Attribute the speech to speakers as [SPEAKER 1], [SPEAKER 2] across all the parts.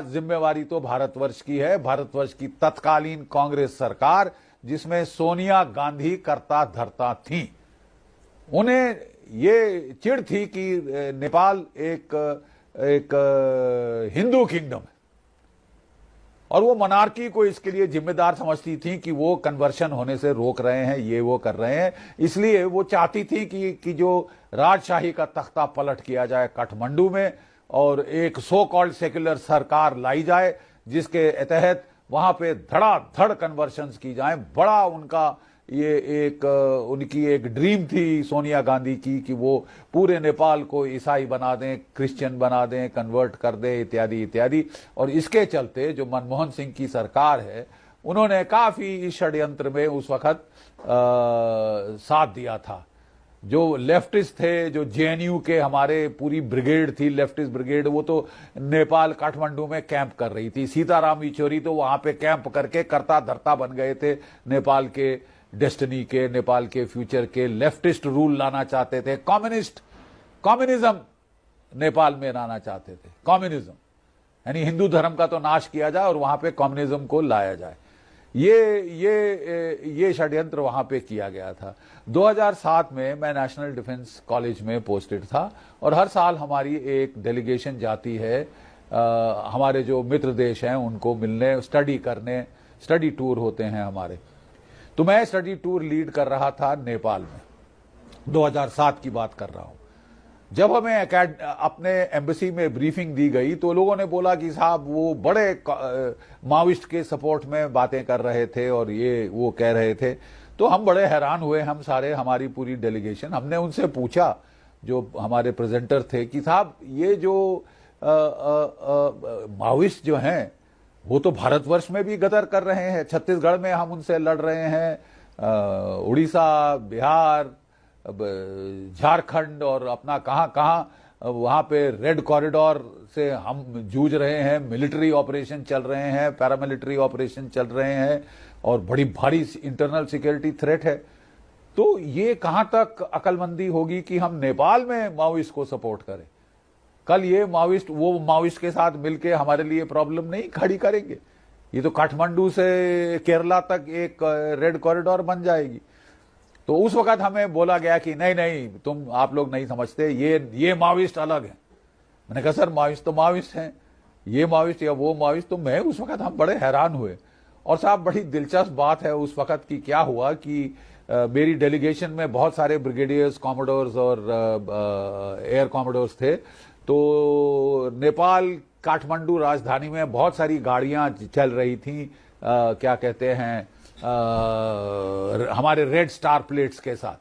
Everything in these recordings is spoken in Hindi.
[SPEAKER 1] जिम्मेवारी तो भारतवर्ष की है, भारतवर्ष की तत्कालीन कांग्रेस सरकार जिसमें सोनिया गांधी करता धरता थी। उन्हें ये चिढ़ थी कि नेपाल एक हिंदू किंगडम है और वो मोनार्की को इसके लिए जिम्मेदार समझती थी कि वो कन्वर्शन होने से रोक रहे हैं, ये वो कर रहे हैं। इसलिए वो चाहती थी कि जो राजशाही का तख्ता पलट किया जाए काठमांडू में और एक सो कॉल्ड सेक्युलर सरकार लाई जाए जिसके तहत वहां पे धड़ाधड़ कन्वर्शंस की जाए। बड़ा उनका ये उनकी एक ड्रीम थी सोनिया गांधी की कि वो पूरे नेपाल को ईसाई बना दें, क्रिश्चियन बना दें, कन्वर्ट कर दें, इत्यादि इत्यादि। और इसके चलते जो मनमोहन सिंह की सरकार है उन्होंने काफी इस षड्यंत्र में उस वक्त साथ दिया था। जो लेफ्टिस्ट थे, जो जेएनयू के हमारे पूरी ब्रिगेड थी, लेफ्टिस्ट ब्रिगेड, वो तो नेपाल काठमांडू में कैंप कर रही थी। सीताराम येचुरी तो वहां पे कैंप करके करता धरता बन गए थे नेपाल के डेस्टिनी के, नेपाल के फ्यूचर के। लेफ्टिस्ट रूल लाना चाहते थे, कम्युनिज्म नेपाल में लाना चाहते थे। कम्युनिज्म यानी हिंदू धर्म का तो नाश किया जाए और वहां पे कम्युनिज्म को लाया जाए। ये षड्यंत्र वहां पे किया गया था। 2007 में मैं नेशनल डिफेंस कॉलेज में पोस्टेड था और हर साल हमारी एक डेलीगेशन जाती है हमारे जो मित्र देश हैं उनको मिलने, स्टडी करने, स्टडी टूर होते हैं हमारे। तो मैं स्टडी टूर लीड कर रहा था नेपाल में, 2007 की बात कर रहा हूं। जब हमें अपने एम्बेसी में ब्रीफिंग दी गई तो लोगों ने बोला कि साहब वो बड़े माओइस्ट के सपोर्ट में बातें कर रहे थे और ये वो कह रहे थे। तो हम बड़े हैरान हुए, हम सारे, हमारी पूरी डेलीगेशन। हमने उनसे पूछा, जो हमारे प्रेजेंटर थे, कि साहब ये जो माओइस्ट जो हैं वो तो भारतवर्ष में भी गदर कर रहे हैं। छत्तीसगढ़ में हम उनसे लड़ रहे हैं, उड़ीसा, बिहार, झारखंड और अपना कहां वहां पे रेड कॉरिडोर से हम जूझ रहे हैं। मिलिट्री ऑपरेशन चल रहे हैं, पैरामिलिट्री ऑपरेशन चल रहे हैं और बड़ी भारी इंटरनल सिक्योरिटी थ्रेट है। तो ये कहां तक अकलमंदी होगी कि हम नेपाल में माओइस्ट को सपोर्ट करें? कल ये माओइस्ट वो माओइस्ट के साथ मिलकर हमारे लिए प्रॉब्लम नहीं खड़ी करेंगे। ये तो काठमांडू से केरला तक एक रेड कॉरिडोर बन जाएगी। तो उस वक्त हमें बोला गया कि नहीं नहीं, आप लोग नहीं समझते, ये माओइस्ट अलग है। मैंने कहा सर माओइस्ट तो माओइस्ट हैं, ये माओइस्ट या वो माओइस्ट। तो मैं उस वक्त हम बड़े हैरान हुए। और साहब बड़ी दिलचस्प बात है उस वक्त की, क्या हुआ कि मेरी डेलीगेशन में बहुत सारे ब्रिगेडियर्स, कॉमोडोर्स और एयर कॉमोडोर्स थे। तो नेपाल काठमांडू राजधानी में बहुत सारी गाड़ियां चल रही थी, क्या कहते हैं, हमारे रेड स्टार प्लेट्स के साथ।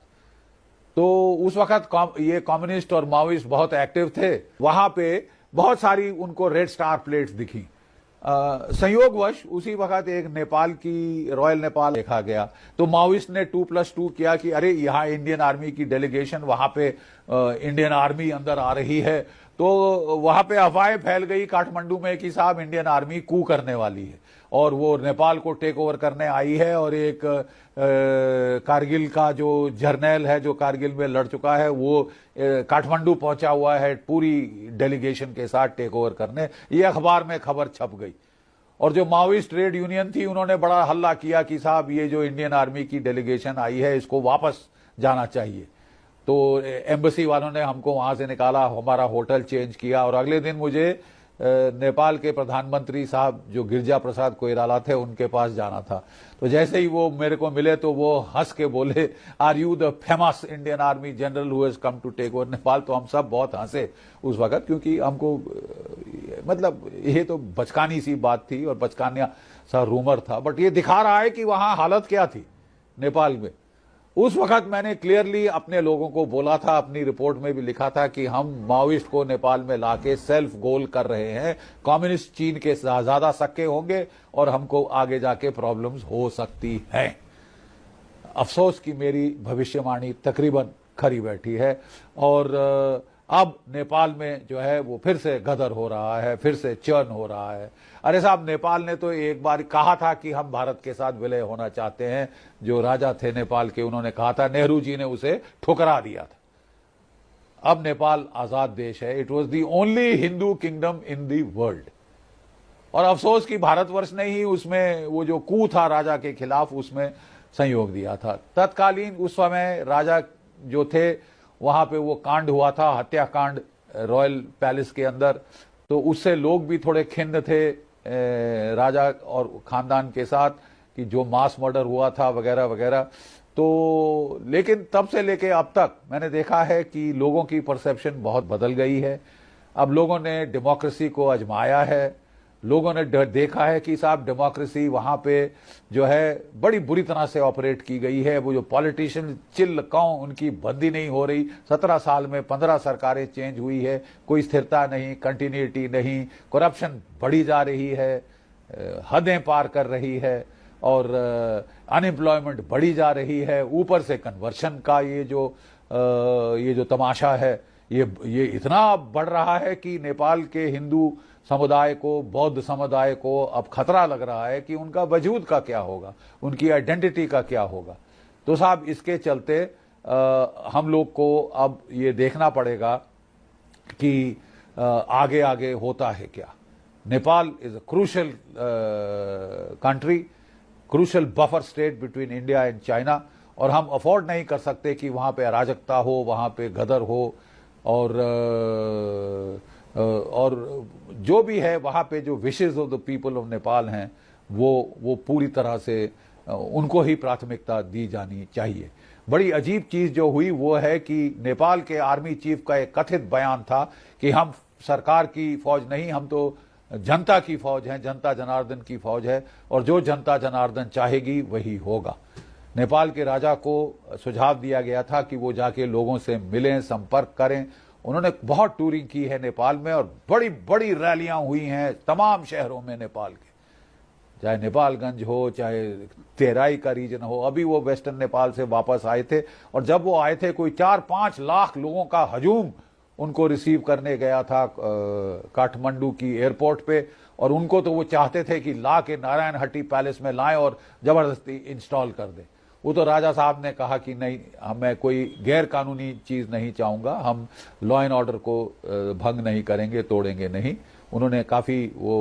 [SPEAKER 1] तो उस वक्त ये कम्युनिस्ट और माओइस्ट बहुत एक्टिव थे। वहां पे बहुत सारी उनको रेड स्टार प्लेट्स दिखी। संयोगवश उसी वक्त एक नेपाल की रॉयल नेपाल देखा गया। तो माओइस्ट ने 2+2 किया कि अरे यहाँ इंडियन आर्मी की डेलीगेशन, वहां पे इंडियन आर्मी अंदर आ रही है। तो वहां पे अफवाहें फैल गई काठमांडू में कि साहब इंडियन आर्मी कू करने वाली है और वो नेपाल को टेक ओवर करने आई है। और एक कारगिल का जो जर्नैल है, जो कारगिल में लड़ चुका है, वो काठमांडू पहुंचा हुआ है पूरी डेलीगेशन के साथ टेक ओवर करने। ये अखबार में खबर छप गई। और जो माओइस्ट ट्रेड यूनियन थी उन्होंने बड़ा हल्ला किया कि साहब ये जो इंडियन आर्मी की डेलीगेशन आई है इसको वापस जाना चाहिए। तो एम्बेसी वालों ने हमको वहां से निकाला, हमारा होटल चेंज किया। और अगले दिन मुझे नेपाल के प्रधानमंत्री साहब जो गिरिजा प्रसाद कोइराला थे उनके पास जाना था। तो जैसे ही वो मेरे को मिले तो वो हंस के बोले, are you the famous Indian army general who has come to take over Nepal. तो हम सब बहुत हंसे उस वक्त, क्योंकि हमको मतलब ये तो बचकानी सी बात थी और बचकाना सा रूमर था। बट ये दिखा रहा है कि वहां हालत क्या थी नेपाल में। उस वक्त मैंने क्लियरली अपने लोगों को बोला था, अपनी रिपोर्ट में भी लिखा था कि हम माओइस्ट को नेपाल में लाके सेल्फ गोल कर रहे हैं। कम्युनिस्ट चीन के ज्यादा सक्के होंगे और हमको आगे जाके प्रॉब्लम्स हो सकती हैं। अफसोस कि मेरी भविष्यवाणी तकरीबन खरी बैठी है और अब नेपाल में जो है वो फिर से गदर हो रहा है, फिर से चर्न हो रहा है। अरे साहब, नेपाल ने तो एक बार कहा था कि हम भारत के साथ विलय होना चाहते हैं। जो राजा थे नेपाल के, उन्होंने कहा था, नेहरू जी ने उसे ठुकरा दिया था। अब नेपाल आजाद देश है। It was the only Hindu kingdom in the world. और अफसोस कि भारतवर्ष ने ही उसमें वो जो कू था राजा के खिलाफ उसमें सहयोग दिया था। तत्कालीन उस समय राजा जो थे वहां पे वो कांड हुआ था, हत्याकांड रॉयल पैलेस के अंदर, तो उससे लोग भी थोड़े खिन्न थे राजा और खानदान के साथ कि जो मास मर्डर हुआ था वगैरह वगैरह। तो लेकिन तब से लेके अब तक मैंने देखा है कि लोगों की परसेप्शन बहुत बदल गई है। अब लोगों ने डेमोक्रेसी को आजमाया है, लोगों ने देखा है कि साहब डेमोक्रेसी वहां पे जो है बड़ी बुरी तरह से ऑपरेट की गई है। वो जो पॉलिटिशियन चिल काऊ उनकी बंदी नहीं हो रही। 17 साल में 15 सरकारें चेंज हुई है, कोई स्थिरता नहीं, कंटिन्यूटी नहीं, करप्शन बढ़ी जा रही है, हदें पार कर रही है और अनएम्प्लॉयमेंट बढ़ी जा रही है। ऊपर से कन्वर्शन का ये जो तमाशा है ये इतना बढ़ रहा है कि नेपाल के हिंदू समुदाय को, बौद्ध समुदाय को अब खतरा लग रहा है कि उनका वजूद का क्या होगा, उनकी आइडेंटिटी का क्या होगा। तो साहब इसके चलते हम लोग को अब ये देखना पड़ेगा कि आगे आगे होता है क्या। Nepal is a crucial country, crucial buffer state between India and China, और हम अफोर्ड नहीं कर सकते कि वहां पे अराजकता हो, वहां पे गदर हो और जो भी है वहां पे जो wishes of the people of Nepal हैं वो पूरी तरह से उनको ही प्राथमिकता दी जानी चाहिए। बड़ी अजीब चीज जो हुई वो है कि नेपाल के आर्मी चीफ का एक कथित बयान था कि हम सरकार की फौज नहीं, हम तो जनता की फौज है, जनता जनार्दन की फौज है और जो जनता जनार्दन चाहेगी वही होगा। नेपाल के राजा को सुझाव दिया गया था कि वो जाके लोगों से मिलें, संपर्क करें। उन्होंने बहुत टूरिंग की है नेपाल में और बड़ी बड़ी रैलियां हुई हैं तमाम शहरों में नेपाल के, चाहे नेपालगंज हो, चाहे तेराई का रीजन हो। अभी वो वेस्टर्न नेपाल से वापस आए थे और जब वो आए थे कोई 4-5 लाख लोगों का हजूम उनको रिसीव करने गया था काठमांडू की एयरपोर्ट पे, और उनको तो वो चाहते थे कि ला के नारायण हट्टी पैलेस में लाएं और जबरदस्ती इंस्टॉल कर दें। वो तो राजा साहब ने कहा कि नहीं, मैं कोई गैर कानूनी चीज नहीं चाहूंगा, हम लॉ एंड ऑर्डर को भंग नहीं करेंगे, तोड़ेंगे नहीं। उन्होंने काफी वो